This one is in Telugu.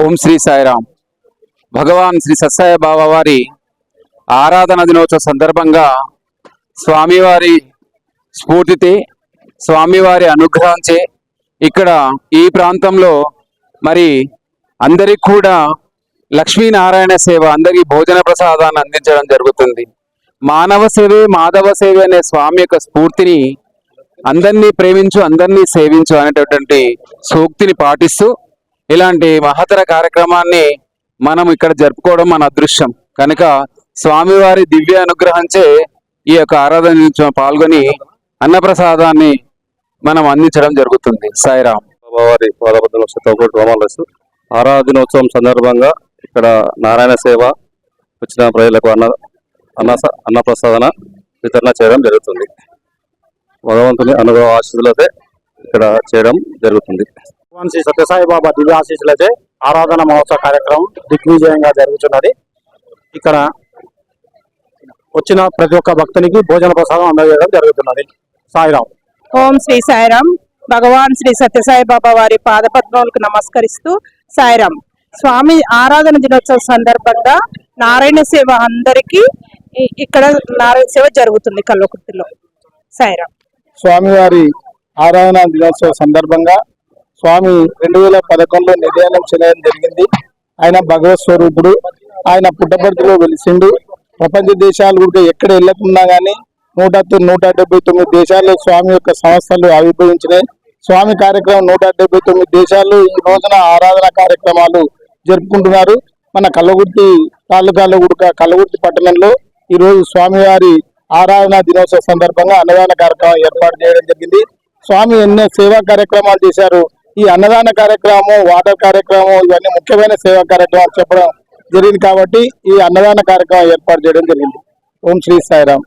ఓం శ్రీ సాయిరామ్. భగవాన్ శ్రీ సత్యసాయి బాబా వారి ఆరాధన దినోత్సవ సందర్భంగా స్వామివారి స్ఫూర్తితే స్వామివారి అనుగ్రహించే ఇక్కడ ఈ ప్రాంతంలో మరి అందరికి కూడా లక్ష్మీనారాయణ సేవ, అందరికీ భోజన ప్రసాదాన్ని అందించడం జరుగుతుంది. మానవ సేవే మాధవ సేవ అనే స్వామి యొక్క స్ఫూర్తిని అందరినీ ప్రేమించు అందరినీ సేవించు అనేటటువంటి సూక్తిని పాటిస్తూ ఇలాంటి మహత్తర కార్యక్రమాన్ని మనం ఇక్కడ జరుపుకోవడం మన అదృష్టం కనుక స్వామివారి దివ్య అనుగ్రహించే ఈ యొక్క ఆరాధన నుంచి పాల్గొని అన్నప్రసాదాన్ని మనం అందించడం జరుగుతుంది. సాయిరామ్. వారి పాదపద్మలో శతకోటి ఆరాధనోత్సవం సందర్భంగా ఇక్కడ నారాయణ సేవ వచ్చిన ప్రజలకు అన్నప్రసాదన వితరణ చేయడం జరుగుతుంది. భగవంతుని అనుగ్రహ ఆశీస్సులతో ఇక్కడ చేయడం జరుగుతుంది. భగవాన్ శ్రీ సత్యసాయి బాబా దివ్య ఆశీస్సులతో ఆరాధన మహోత్సవ కార్యక్రమం దిగ్విజయంగా జరుగుతున్నది. ఇక్కడ వచ్చిన ప్రతి ఒక్క భక్తునికి భోజన ప్రసాదం అందజేయడం జరుగుతున్నది. సాయిరామ్. ఓం శ్రీ సాయిరామ్. భగవాన్ శ్రీ సత్యసాయి బాబా వారి పాదపద్మములకు నమస్కరిస్తూ సాయిరామ్. స్వామి ఆరాధన దినోత్సవం సందర్భంగా నారాయణ సేవ అందరికీ ఇక్కడ నారాయణ సేవ జరుగుతుంది కల్వకుర్తిలో. సాయిరామ్. స్వామివారి ఆరాధన దినోత్సవ సందర్భంగా స్వామి 2011లో నిర్యాణం చేయడం జరిగింది. ఆయన భగవత్ స్వరూపుడు. ఆయన పుట్టపర్తిలో వెలిసిండు. ప్రపంచ దేశాలు కూడా ఎక్కడ వెళ్ళకున్నా కానీ 179 దేశాల్లో స్వామి యొక్క సంస్థలు ఆవిర్భవించినాయి. స్వామి కార్యక్రమం 179 దేశాల్లో ఈ రోజున ఆరాధన కార్యక్రమాలు జరుపుకుంటున్నారు. మన కల్వకుర్తి తాలూకాలో కూడా కల్వకుర్తి పట్టణంలో ఈరోజు స్వామివారి ఆరాధన దినోత్సవ సందర్భంగా అన్నదాన కార్యక్రమం ఏర్పాటు చేయడం జరిగింది. స్వామి ఎన్నో సేవా కార్యక్రమాలు చేశారు. ఈ అన్నదాన కార్యక్రమం, వాటర్ కార్యక్రమం ఇవన్నీ ముఖ్యమైన సేవా కార్యక్రమాలు చెప్పడం జరిగింది కాబట్టి ఈ అన్నదాన కార్యక్రమం ఏర్పాటు చేయడం జరిగింది. ఓం శ్రీ సాయిరామ్.